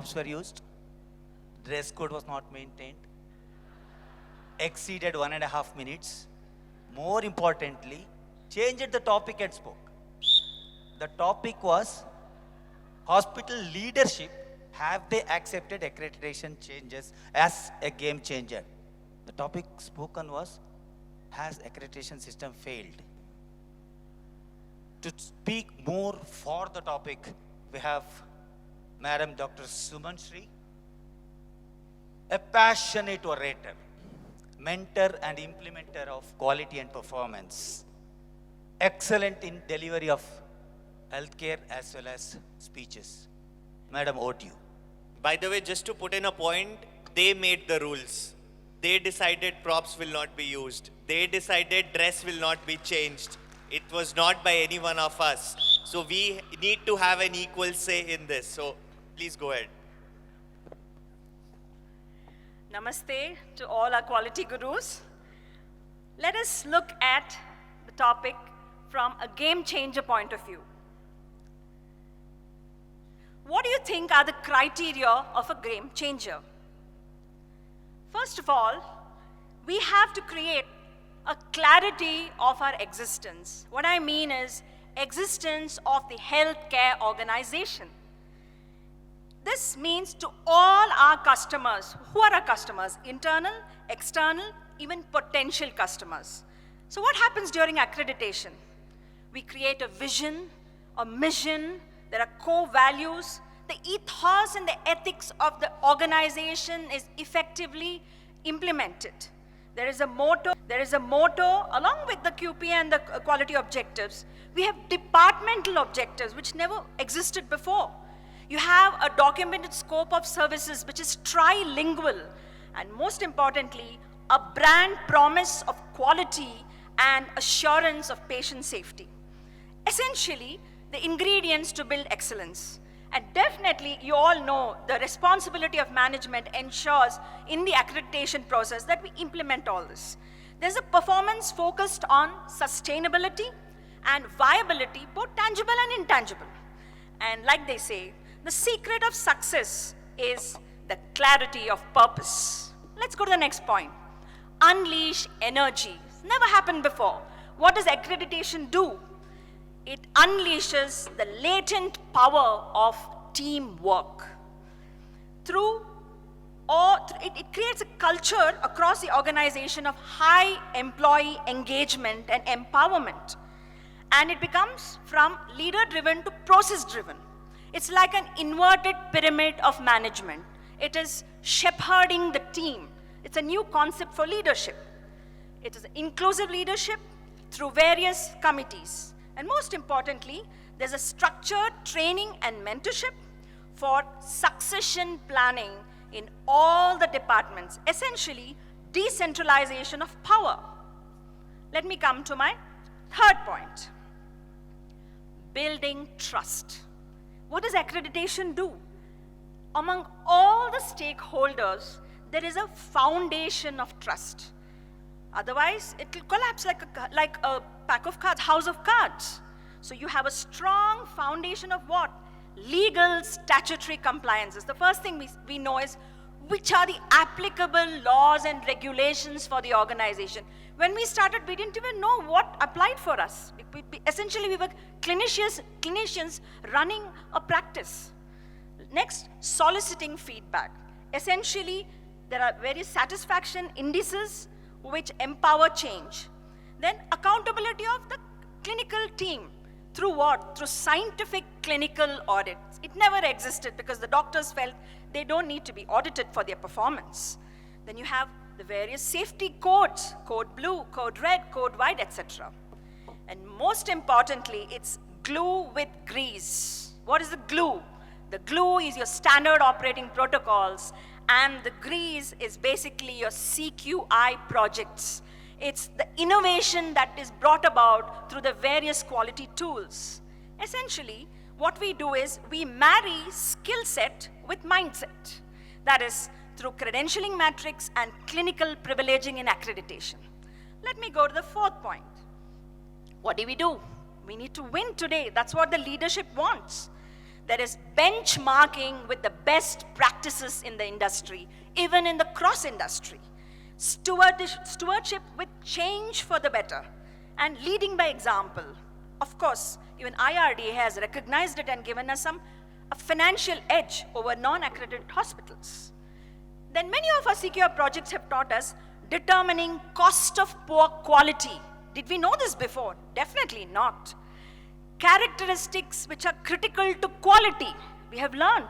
props were used, dress code was not maintained, exceeded 1.5 minutes. More importantly, changed the topic and spoke. The topic was hospital leadership. Have they accepted accreditation changes as a game changer? The topic spoken was, has accreditation system failed? To speak more for the topic, we have Madam Dr. Suman Shri, a passionate orator, mentor and implementer of quality and performance, excellent in delivery of healthcare as well as speeches. Madam, over to you. By the way, just to put in a point, they made the rules. They decided props will not be used. They decided dress will not be changed. It was not by any one of us. So we need to have an equal say in this. So please go ahead. Namaste to all our quality gurus. Let us look at the topic from a game changer point of view. What do you think are the criteria of a game changer? First of all, we have to create a clarity of our existence. What I mean is existence of the healthcare organization. This means to all our customers. Who are our customers? Internal, external, even potential customers. So what happens during accreditation? We create a vision, a mission. There are core values. The ethos and the ethics of the organization is effectively implemented. There is a motto along with the QP and the quality objectives. We have departmental objectives which never existed before. You have a documented scope of services which is trilingual, and most importantly, a brand promise of quality and assurance of patient safety. Essentially, the ingredients to build excellence. And definitely, you all know the responsibility of management ensures in the accreditation process that we implement all this. There's a performance focused on sustainability and viability, both tangible and intangible. And like they say, the secret of success is the clarity of purpose. Let's go to the next point. Unleash energy. It's never happened before. What does accreditation do? It unleashes the latent power of teamwork. It creates a culture across the organization of high employee engagement and empowerment. And it becomes from leader-driven to process-driven. It's like an inverted pyramid of management. It is shepherding the team. It's a new concept for leadership. It is inclusive leadership through various committees. And most importantly, there's a structured training and mentorship for succession planning in all the departments, essentially decentralization of power. Let me come to my third point. Building trust. What does accreditation do? Among all the stakeholders, there is a foundation of trust. Otherwise, it will collapse like a pack of cards, house of cards. So you have a strong foundation of what? Legal statutory compliances. The first thing we know is which are the applicable laws and regulations for the organization. When we started, we didn't even know what applied for us. Essentially, we were clinicians running a practice. Next, soliciting feedback. Essentially, there are various satisfaction indices which empower change. Then accountability of the clinical team. Through what? Through scientific clinical audits. It never existed because the doctors felt they don't need to be audited for their performance. Then you have the various safety codes, code blue, code red, code white, etc. And most importantly, it's glue with grease. What is the glue? The glue is your standard operating protocols, and the grease is basically your CQI projects. It's the innovation that is brought about through the various quality tools. Essentially, what we do is we marry skill set with mindset. That is through credentialing metrics and clinical privileging in accreditation. Let me go to the fourth point. What do? We need to win today. That's what the leadership wants. There is benchmarking with the best practices in the industry, even in the cross-industry. Stewardship with change for the better, and leading by example. Of course, even IRDA has recognized it and given us a financial edge over non-accredited hospitals. Then many of our CQR projects have taught us determining cost of poor quality. Did we know this before? Definitely not. Characteristics which are critical to quality, we have learned.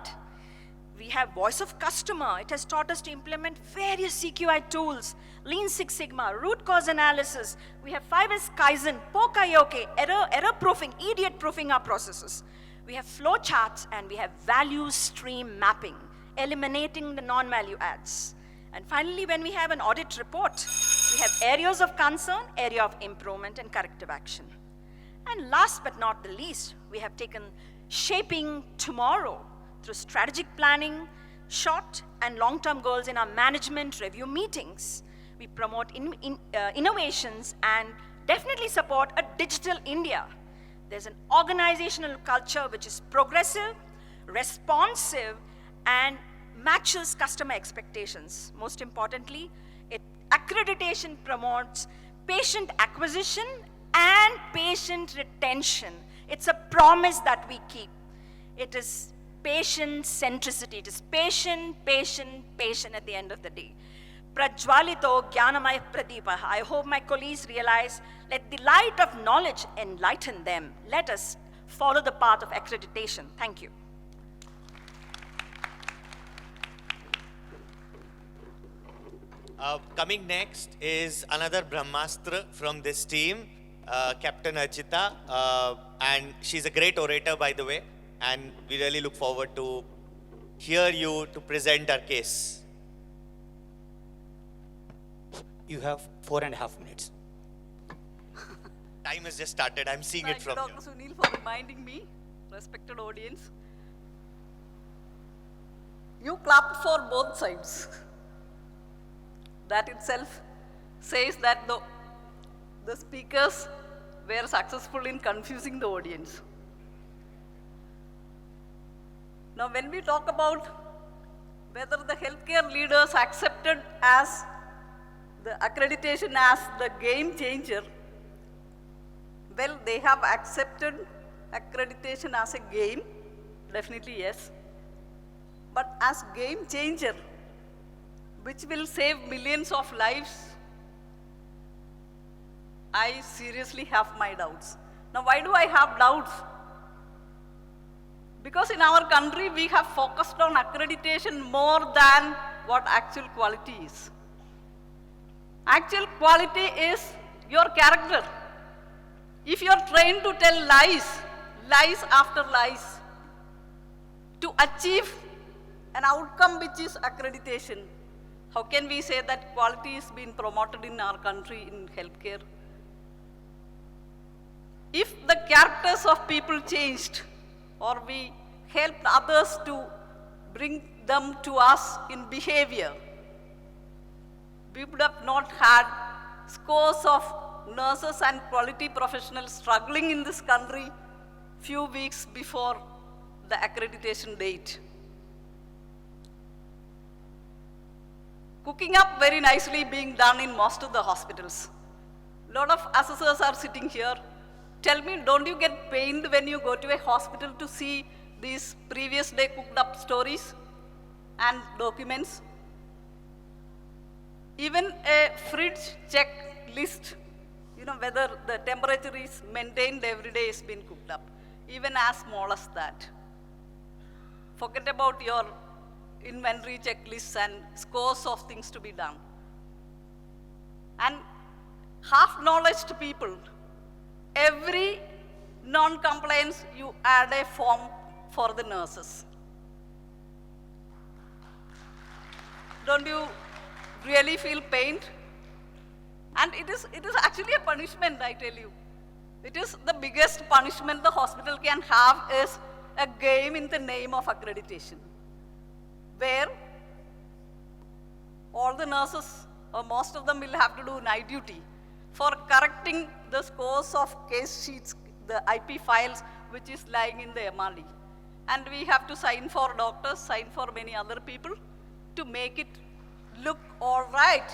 We have voice of customer. It has taught us to implement various CQI tools, Lean Six Sigma, root cause analysis. We have 5S Kaizen, POKAYOKE, error proofing, idiot proofing our processes. We have flow charts and we have value stream mapping, eliminating the non-value adds. And finally, when we have an audit report, we have areas of concern, area of improvement, and corrective action. And last but not the least, we have taken shaping tomorrow through strategic planning, short and long-term goals in our management review meetings. We promote innovations and definitely support a digital India. There's an organizational culture which is progressive, responsive, and matches customer expectations. Most importantly, accreditation promotes patient acquisition and patient retention. It's a promise that we keep. It is patient centricity. It is patient at the end of the day. Prajwalito Jnanamaya Pradipa. I hope my colleagues realize, let the light of knowledge enlighten them. Let us follow the path of accreditation. Thank you. Coming next is another Brahmastra from this team, Captain Ajitha, and she's a great orator, by the way, and we really look forward to hear you to present our case. You have 4.5 minutes. Time has just started. I'm seeing Thank it from you, here. Dr. Suneel, for reminding me, respected audience. You clapped for both sides. That itself says that the speakers were successful in confusing the audience. Now, when we talk about whether the healthcare leaders accepted as the accreditation as the game changer, well, they have accepted accreditation as a game, definitely yes. But as game changer, which will save millions of lives, I seriously have my doubts. Now, why do I have doubts? Because in our country, we have focused on accreditation more than what actual quality is. Actual quality is your character. If you're trained to tell lies, lies after lies, to achieve an outcome which is accreditation, how can we say that quality is being promoted in our country in healthcare? If the characters of people changed, or we helped others to bring them to us in behavior, we would have not had scores of nurses and quality professionals struggling in this country few weeks before the accreditation date. Cooking up very nicely being done in most of the hospitals. A lot of assessors are sitting here. Tell me, don't you get pained when you go to a hospital to see these previous day cooked up stories and documents? Even a fridge checklist, whether the temperature is maintained every day is being cooked up, even as small as that. Forget about your inventory checklists and scores of things to be done. And half-knowledge people, every non-compliance, you add a form for the nurses. Don't you really feel pained? And it is actually a punishment, I tell you. It is the biggest punishment the hospital can have is a game in the name of accreditation, where all the nurses, or most of them, will have to do night duty for correcting the scores of case sheets, the IP files, which is lying in the MRD. And we have to sign for doctors, sign for many other people to make it look all right.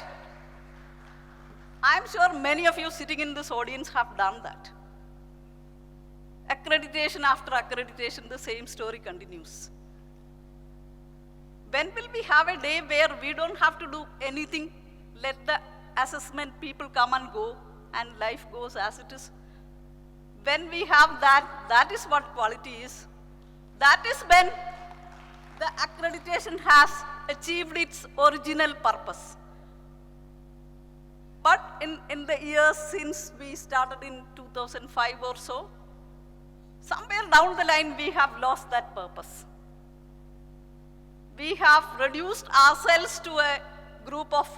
I'm sure many of you sitting in this audience have done that. Accreditation after accreditation, the same story continues. When will we have a day where we don't have to do anything, let the assessment people come and go, and life goes as it is? When we have that, that is what quality is. That is when the accreditation has achieved its original purpose. But in the years since we started in 2005 or so, somewhere down the line we have lost that purpose. We have reduced ourselves to a group of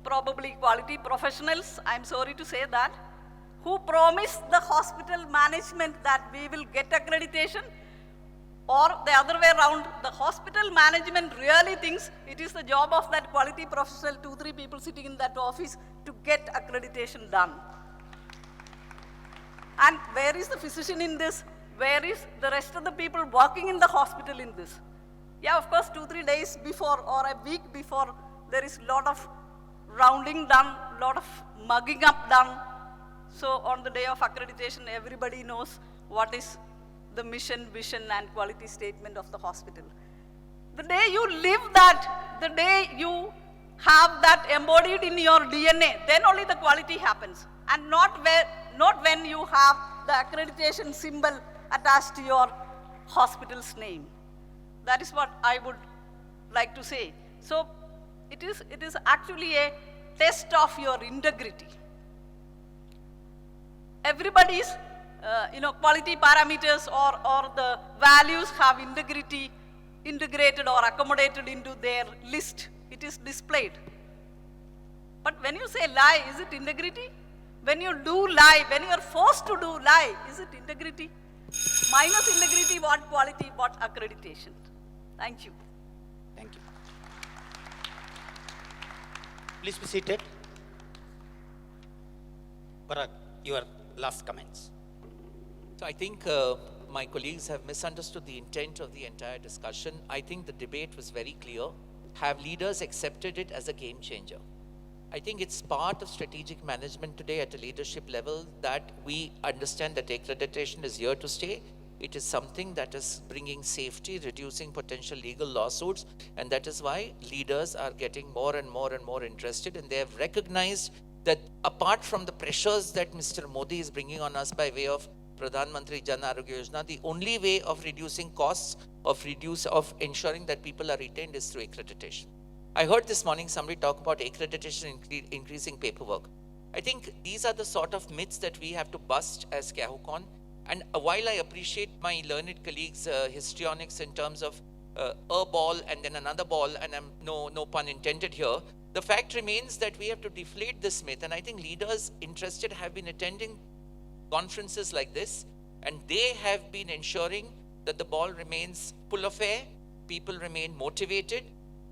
probably quality professionals, I'm sorry to say that, who promise the hospital management that we will get accreditation, or the other way around, the hospital management really thinks it is the job of that quality professional, 2-3 people sitting in that office, to get accreditation done. And where is the physician in this? Where is the rest of the people working in the hospital in this? Yeah, of course, 2-3 days before or a week before, there is a lot of rounding done, a lot of mugging up done. So on the day of accreditation, everybody knows what is the mission, vision, and quality statement of the hospital. The day you live that, the day you have that embodied in your DNA, then only the quality happens. And not when you have the accreditation symbol attached to your hospital's name. That is what I would like to say. So it is actually a test of your integrity. Everybody's quality parameters or the values have integrity integrated or accommodated into their list. It is displayed. But when you say lie, is it integrity? When you do lie, when you are forced to do lie, is it integrity? Minus integrity, what quality, what accreditation? Thank you. Thank you. Please be seated. Bharat, your last comments. So I think my colleagues have misunderstood the intent of the entire discussion. I think the debate was very clear. Have leaders accepted it as a game changer? I think it's part of strategic management today at a leadership level that we understand that accreditation is here to stay. It is something that is bringing safety, reducing potential legal lawsuits, and that is why leaders are getting more and more and more interested, and they have recognized that apart from the pressures that Mr. Modi is bringing on us by way of Pradhan Mantri Jan Arogya Yojana, the only way of reducing costs, of ensuring that people are retained is through accreditation. I heard this morning somebody talk about accreditation increasing paperwork. I think these are the sort of myths that we have to bust as CAHOCON. And while I appreciate my learned colleagues' histrionics in terms of a ball and then another ball, and no pun intended here, the fact remains that we have to deflate this myth. And I think leaders interested have been attending conferences like this, and they have been ensuring that the ball remains full of air, people remain motivated,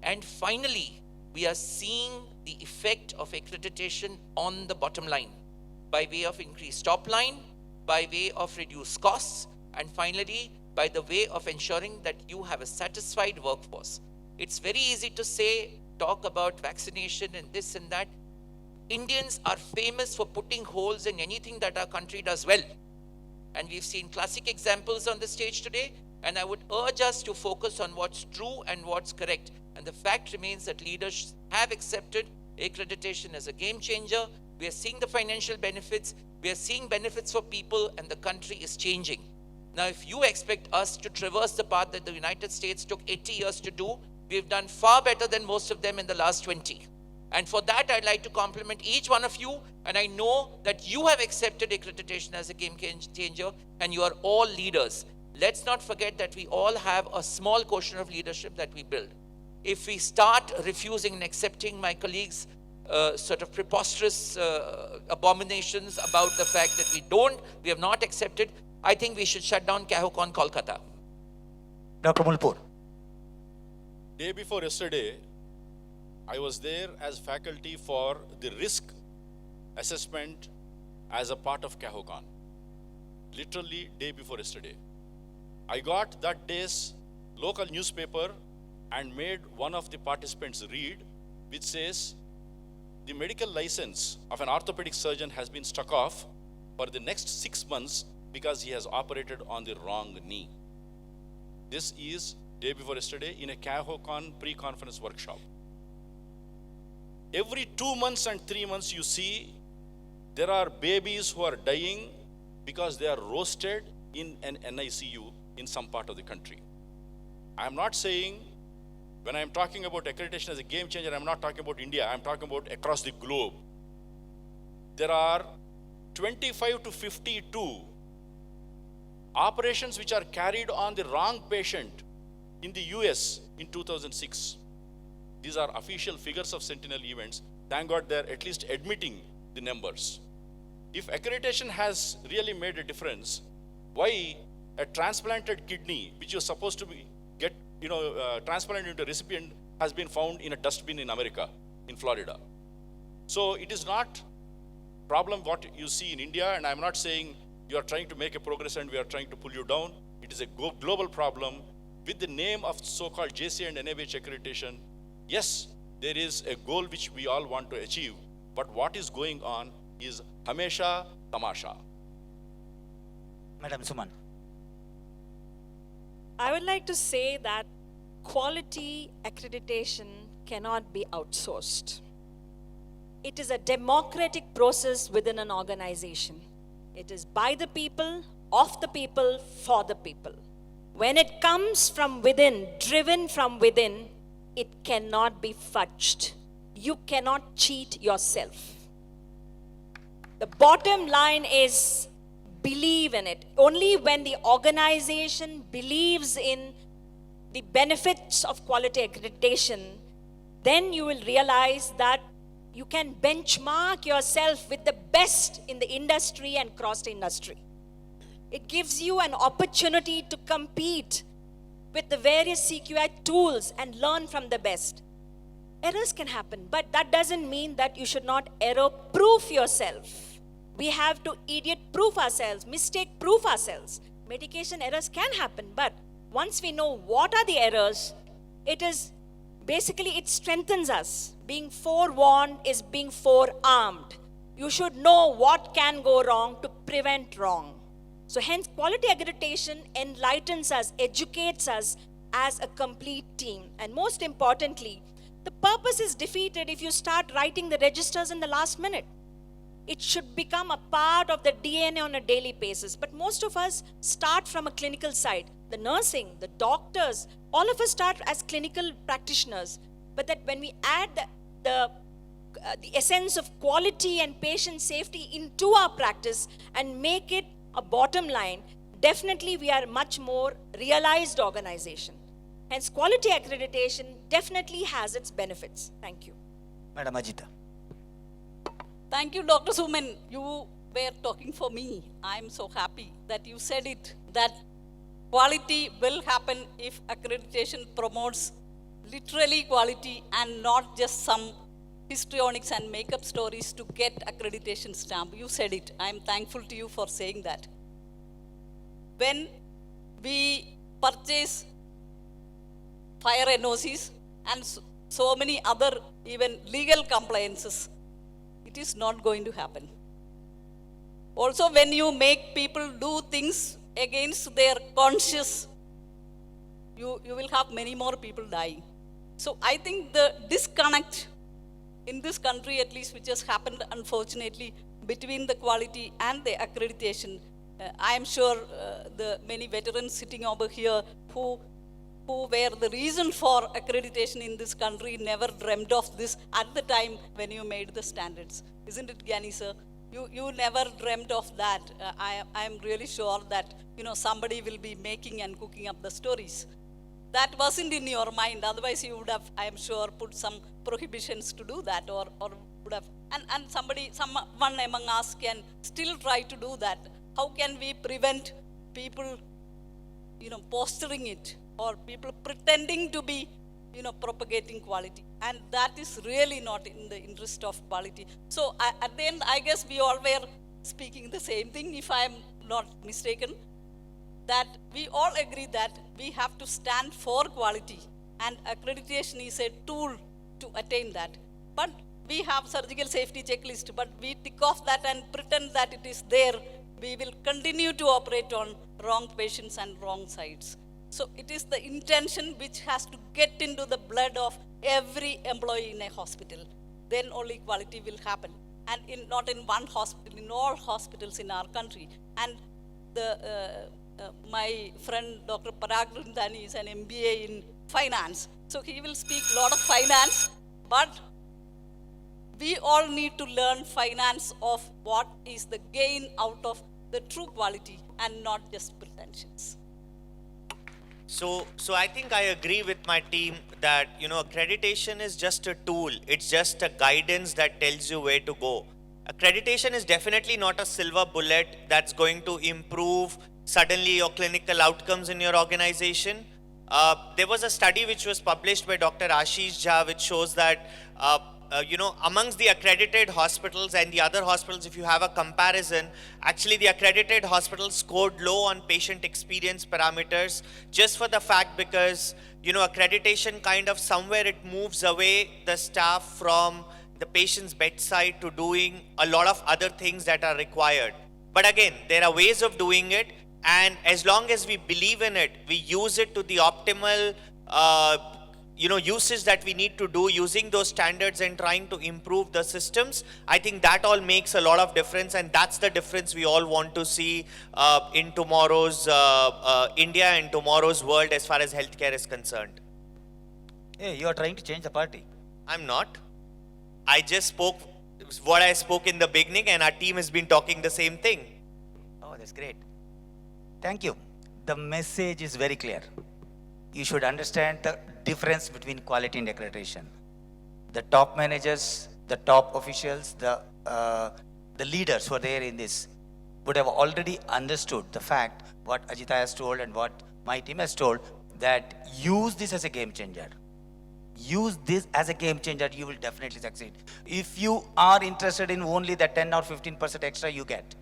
and finally, we are seeing the effect of accreditation on the bottom line by way of increased top line, by way of reduced costs, and finally, by the way of ensuring that you have a satisfied workforce. It's very easy to talk about vaccination and this and that. Indians are famous for putting holes in anything that our country does well. And we've seen classic examples on the stage today, and I would urge us to focus on what's true and what's correct. And the fact remains that leaders have accepted accreditation as a game changer. We are seeing the financial benefits. We are seeing benefits for people, and the country is changing. Now, if you expect us to traverse the path that the United States took 80 years to do, we've done far better than most of them in the last 20. And for that, I'd like to compliment each one of you. And I know that you have accepted accreditation as a game changer, and you are all leaders. Let's not forget that we all have a small quotient of leadership that we build. If we start refusing and accepting my colleagues' sort of preposterous abominations about the fact that we have not accepted, I think we should shut down CAHOCON Kolkata. Dr. Mulpur. Day before yesterday, I was there as faculty for the risk assessment as a part of CAHOCON. Literally day before yesterday. I got that day's local newspaper and made one of the participants read, which says, the medical license of an orthopedic surgeon has been struck off for the next 6 months because he has operated on the wrong knee. This is day before yesterday in a CAHOCON pre-conference workshop. Every 2 months and 3 months you see there are babies who are dying because they are roasted in an NICU in some part of the country. I am not saying, when I am talking about accreditation as a game changer, I am not talking about India, I am talking about across the globe. There are 25 to 52 operations which are carried on the wrong patient in the US in 2006. These are official figures of Sentinel events. Thank God they're at least admitting the numbers. If accreditation has really made a difference, why a transplanted kidney, which was supposed to be transplanted into a recipient, has been found in a dustbin in America, in Florida? So it is not problem what you see in India, and I'm not saying you are trying to make a progress and we are trying to pull you down. It is a global problem with the name of so-called JC and NABH accreditation. Yes, there is a goal which we all want to achieve, but what is going on is Hamesha Tamasha. Madam Suman. I would like to say that quality accreditation cannot be outsourced. It is a democratic process within an organization. It is by the people, of the people, for the people. When it comes from within, driven from within, it cannot be fudged. You cannot cheat yourself. The bottom line is believe in it. Only when the organization believes in the benefits of quality accreditation, then you will realize that you can benchmark yourself with the best in the industry and cross the industry. It gives you an opportunity to compete with the various CQI tools and learn from the best. Errors can happen, but that doesn't mean that you should not error-proof yourself. We have to idiot-proof ourselves, mistake-proof ourselves. Medication errors can happen, but once we know what are the errors, it strengthens us. Being forewarned is being forearmed. You should know what can go wrong to prevent wrong. So hence, quality accreditation enlightens us, educates us as a complete team. And most importantly, the purpose is defeated if you start writing the registers in the last minute. It should become a part of the DNA on a daily basis. But most of us start from a clinical side. The nursing, the doctors, all of us start as clinical practitioners. But that when we add the essence of quality and patient safety into our practice and make it a bottom line, definitely we are a much more realized organization. Hence, quality accreditation definitely has its benefits. Thank you. Madam Ajitha. Thank you, Dr. Suman. You were talking for me. I'm so happy that you said it, that quality will happen if accreditation promotes literally quality and not just some histrionics and make-up stories to get accreditation stamp. You said it. I'm thankful to you for saying that. When we purchase fire NOCs and so many other even legal compliances, it is not going to happen. Also, when you make people do things against their conscience, you will have many more people dying. So I think the disconnect in this country, at least, which has happened unfortunately between the quality and the accreditation, I am sure the many veterans sitting over here who were the reason for accreditation in this country never dreamt of this at the time when you made the standards. Isn't it, Gyani sir? You never dreamt of that. I am really sure that somebody will be making and cooking up the stories. That wasn't in your mind. Otherwise, you would have, I am sure, put some prohibitions to do that, or would have. And someone among us can still try to do that. How can we prevent people, posturing it, or people pretending to be, propagating quality? And that is really not in the interest of quality. So at the end, I guess we all were speaking the same thing, if I am not mistaken. that we all agree that we have to stand for quality, and accreditation is a tool to attain that. But we have surgical safety checklist, but we tick off that and pretend that it is there. We will continue to operate on wrong patients and wrong sites. So it is the intention which has to get into the blood of every employee in a hospital. Then only quality will happen. And not in one hospital, in all hospitals in our country. And my friend Dr. Parag Rindani is an MBA in finance. So he will speak a lot of finance, but we all need to learn finance of what is the gain out of the true quality and not just pretensions. So I think I agree with my team that, accreditation is just a tool. It's just a guidance that tells you where to go. Accreditation is definitely not a silver bullet that's going to improve suddenly your clinical outcomes in your organization. There was a study which was published by Dr. Ashish Jha, which shows that, amongst the accredited hospitals and the other hospitals, if you have a comparison, actually the accredited hospitals scored low on patient experience parameters just for the fact because, accreditation kind of somewhere it moves away the staff from the patient's bedside to doing a lot of other things that are required. But again, there are ways of doing it, and as long as we believe in it, we use it to the optimal usage that we need to do using those standards and trying to improve the systems. I think that all makes a lot of difference, and that's the difference we all want to see in tomorrow's India and tomorrow's world as far as healthcare is concerned. Hey, you are trying to change the party. I'm not. I just spoke what I spoke in the beginning, and our team has been talking the same thing. Oh, that's great. Thank you. The message is very clear. You should understand the difference between quality and accreditation. The top managers, the top officials, the leaders who are there in this would have already understood the fact what Ajitha has told and what my team has told, that use this as a game changer. Use this as a game changer, you will definitely succeed. If you are interested in only the 10 or 15% extra you get,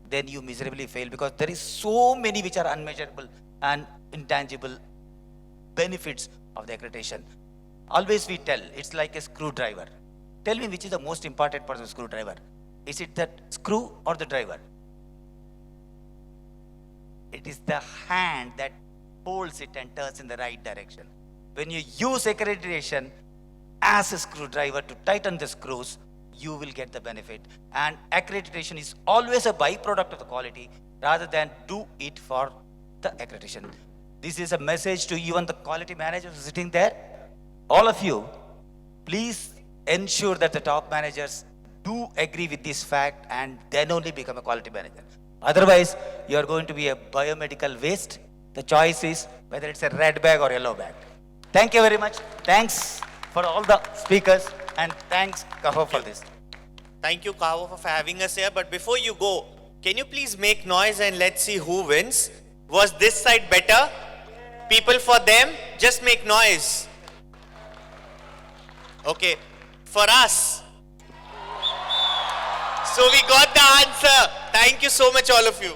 then you miserably fail, because there is so many which are unmeasurable and intangible benefits of the accreditation. Always we tell, it's like a screwdriver. Tell me which is the most important part of the screwdriver. Is it the screw or the driver? It is the hand that holds it and turns in the right direction. When you use accreditation as a screwdriver to tighten the screws, you will get the benefit. And accreditation is always a byproduct of the quality rather than do it for the accreditation. This is a message to even the quality managers sitting there. All of you, please ensure that the top managers do agree with this fact and then only become a quality manager. Otherwise, you are going to be a biomedical waste. The choice is whether it's a red bag or yellow bag. Thank you very much. Thanks for all the speakers, and thanks, CAHO, for this. Thank you, CAHO, for having us here. But before you go, can you please make noise and let's see who wins? Was this side better? People for them, just make noise. Okay, for us. So we got the answer. Thank you so much, all of you.